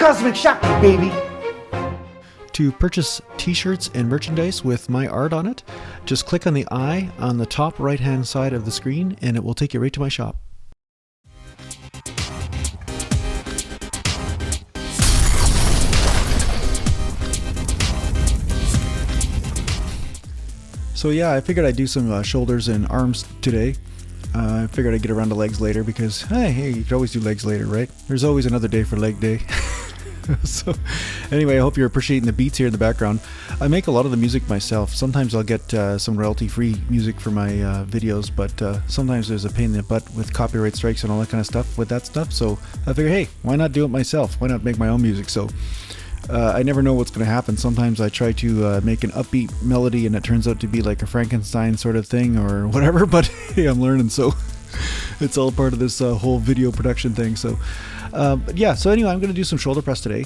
Cosmic Shakti, baby! To purchase t-shirts and merchandise with my art on it, just click on the eye on the top right hand side of the screen and it will take you right to my shop. So yeah, I figured I'd do some shoulders and arms today. I figured I'd get around to legs later because, hey, you could always do legs later, right? There's always another day for leg day. So anyway, I hope you're appreciating the beats here in the background. I make a lot of the music myself. Sometimes I'll get some royalty-free music for my videos, but sometimes there's a pain in the butt with copyright strikes and all that kind of stuff with that stuff. So I figure, hey, why not do it myself? Why not make my own music? So I never know what's going to happen. Sometimes I try to make an upbeat melody and it turns out to be like a Frankenstein sort of thing or whatever, but hey, I'm learning, so it's all part of this whole video production thing. So but yeah, so anyway, I'm going to do some shoulder press today,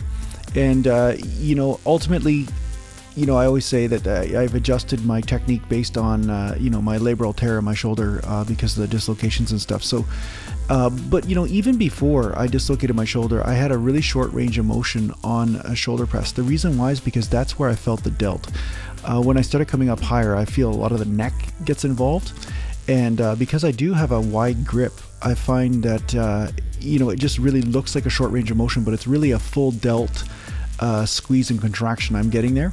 and you know, ultimately, you know, I always say that I've adjusted my technique based on you know, my labral tear in my shoulder because of the dislocations and stuff. So but you know, even before I dislocated my shoulder, I had a really short range of motion on a shoulder press. The reason why is because that's where I felt the delt. When I started coming up higher, I feel a lot of the neck gets involved, and because I do have a wide grip, I find that you know, it just really looks like a short range of motion, but it's really a full delt squeeze and contraction I'm getting there.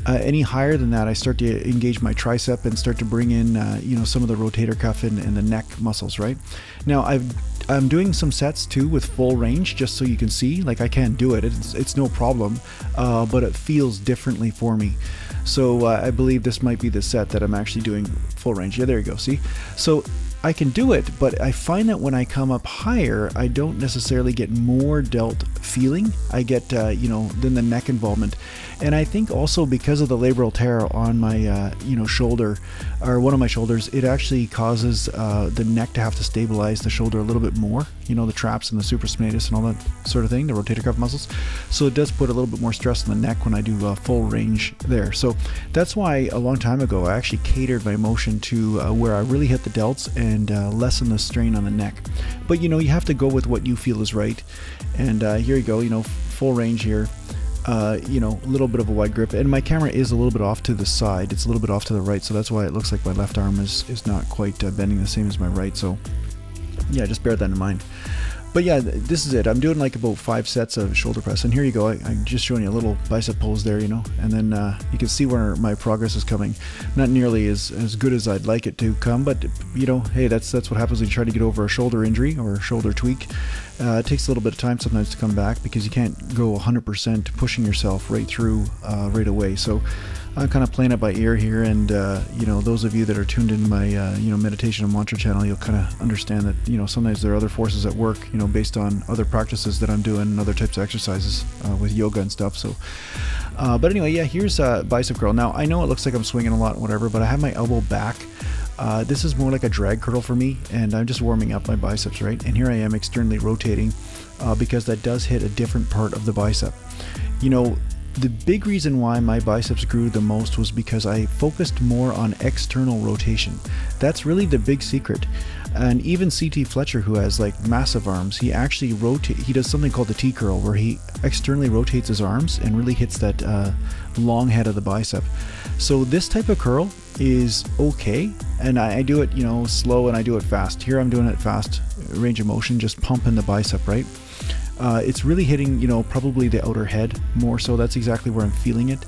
Any higher than that, I start to engage my tricep and start to bring in you know, some of the rotator cuff and the neck muscles, right? Now I'm doing some sets too with full range, just so you can see, like, I can do it, it's no problem, but it feels differently for me. So I believe this might be the set that I'm actually doing full range. Yeah, there you go, see? So I can do it, but I find that when I come up higher, I don't necessarily get more delt feeling. I get, you know, then the neck involvement. And I think also because of the labral tear on my, you know, shoulder, or one of my shoulders, it actually causes the neck to have to stabilize the shoulder a little bit more, you know, the traps and the supraspinatus and all that sort of thing, the rotator cuff muscles. So it does put a little bit more stress on the neck when I do full range there. So that's why a long time ago, I actually catered my motion to where I really hit the delts and lessen the strain on the neck. But you know, you have to go with what you feel is right. And here you go, you know, full range here. You know, a little bit of a wide grip, and my camera is a little bit off to the side. It's a little bit off to the right, so that's why it looks like my left arm is not quite bending the same as my right. So yeah, just bear that in mind. But yeah, this is it. I'm doing like about 5 sets of shoulder press, and here you go. I'm just showing you a little bicep pose there, you know, and then you can see where my progress is coming. Not nearly as good as I'd like it to come, but you know, hey, that's what happens when you try to get over a shoulder injury or a shoulder tweak. It takes a little bit of time sometimes to come back because you can't go 100% pushing yourself right through right away. So I'm kind of playing it by ear here, and you know, those of you that are tuned in my you know, meditation and mantra channel, you'll kind of understand that, you know, sometimes there are other forces at work, you know, based on other practices that I'm doing and other types of exercises with yoga and stuff. So but anyway, yeah, here's bicep curl. Now I know it looks like I'm swinging a lot and whatever, but I have my elbow back. This is more like a drag curl for me, and I'm just warming up my biceps, right? And here I am externally rotating because that does hit a different part of the bicep. You know, the big reason why my biceps grew the most was because I focused more on external rotation. That's really the big secret. And even CT Fletcher, who has like massive arms, he actually he does something called the T curl, where he externally rotates his arms and really hits that long head of the bicep. So this type of curl is okay, and I do it, you know, slow, and I do it fast. Here I'm doing it fast, range of motion, just pumping the bicep, right? It's really hitting, you know, probably the outer head more so. That's exactly where I'm feeling it.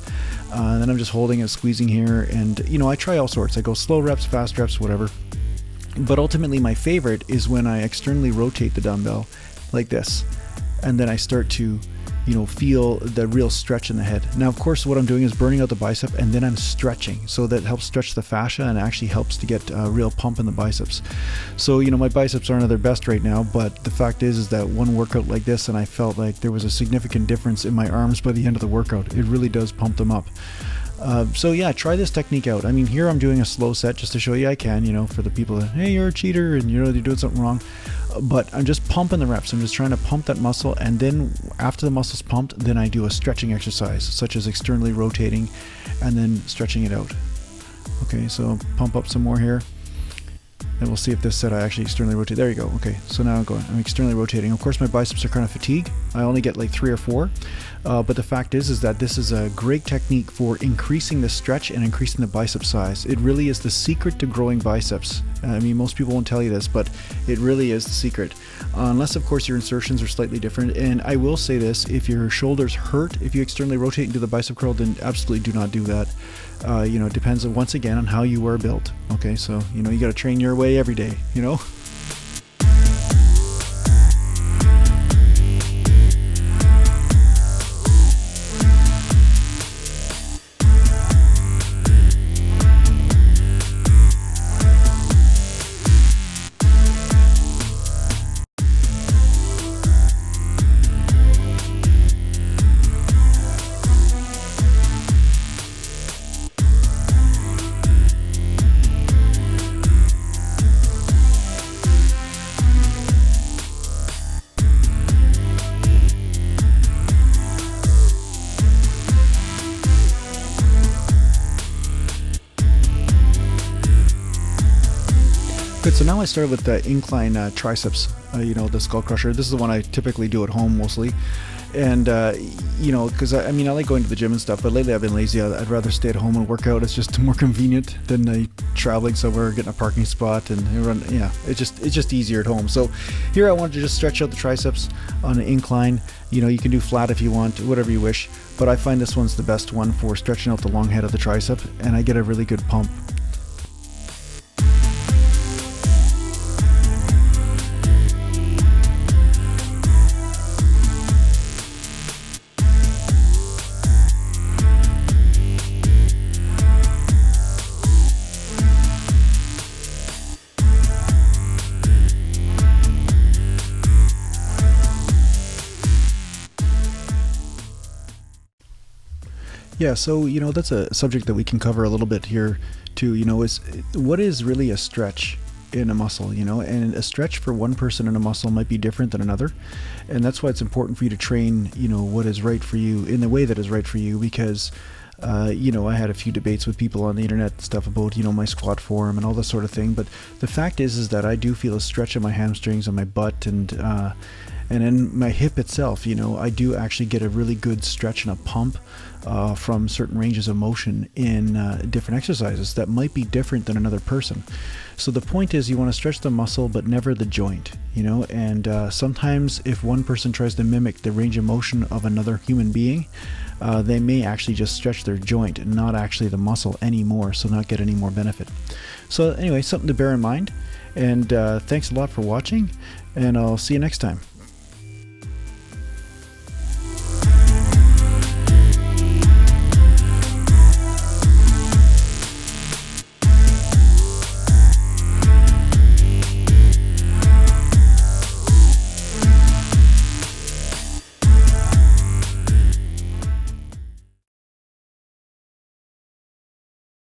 And then I'm just holding it, squeezing here, and you know, I try all sorts. I go slow reps, fast reps, whatever. But ultimately my favorite is when I externally rotate the dumbbell like this, and then I start to, you know, feel the real stretch in the head. Now, of course, what I'm doing is burning out the bicep, and then I'm stretching. So that helps stretch the fascia and actually helps to get a real pump in the biceps. So, you know, my biceps aren't at their best right now, but the fact is that one workout like this, and I felt like there was a significant difference in my arms by the end of the workout. It really does pump them up. So yeah, try this technique out. I mean, here I'm doing a slow set just to show you I can, you know, for the people that, hey, you're a cheater and you know, you're doing something wrong. But I'm just pumping the reps. I'm just trying to pump that muscle, and then after the muscle's pumped, then I do a stretching exercise, such as externally rotating and then stretching it out. Okay, so pump up some more here. And we'll see if this set I actually externally rotate. There you go. Okay, so now I'm externally rotating. Of course, my biceps are kind of fatigued. I only get like 3 or 4. But the fact is that this is a great technique for increasing the stretch and increasing the bicep size. It really is the secret to growing biceps. I mean, most people won't tell you this, but it really is the secret. Unless, of course, your insertions are slightly different. And I will say this, if your shoulders hurt, if you externally rotate and do the bicep curl, then absolutely do not do that. It depends, once again, on how you are built. Okay, so, you got to train your way every day, Good, so now I started with the incline triceps, the skull crusher. This is the one I typically do at home mostly. And, because I like going to the gym and stuff, but lately I've been lazy. I'd rather stay at home and work out. It's just more convenient than traveling somewhere, getting a parking spot, and it's just easier at home. So here I wanted to just stretch out the triceps on an incline. You can do flat if you want, whatever you wish, but I find this one's the best one for stretching out the long head of the tricep, and I get a really good pump. Yeah, so that's a subject that we can cover a little bit here too. Is what is really a stretch in a muscle, and a stretch for one person in a muscle might be different than another, and that's why it's important for you to train what is right for you in the way that is right for you, because I had a few debates with people on the internet and stuff about my squat form and all this sort of thing, but the fact is that I do feel a stretch in my hamstrings and my butt and in my hip itself. I do actually get a really good stretch and a pump from certain ranges of motion in different exercises that might be different than another person. So the point is, you want to stretch the muscle but never the joint, and sometimes if one person tries to mimic the range of motion of another human being, they may actually just stretch their joint and not actually the muscle anymore, so not get any more benefit. So anyway, something to bear in mind, and thanks a lot for watching, and I'll see you next time.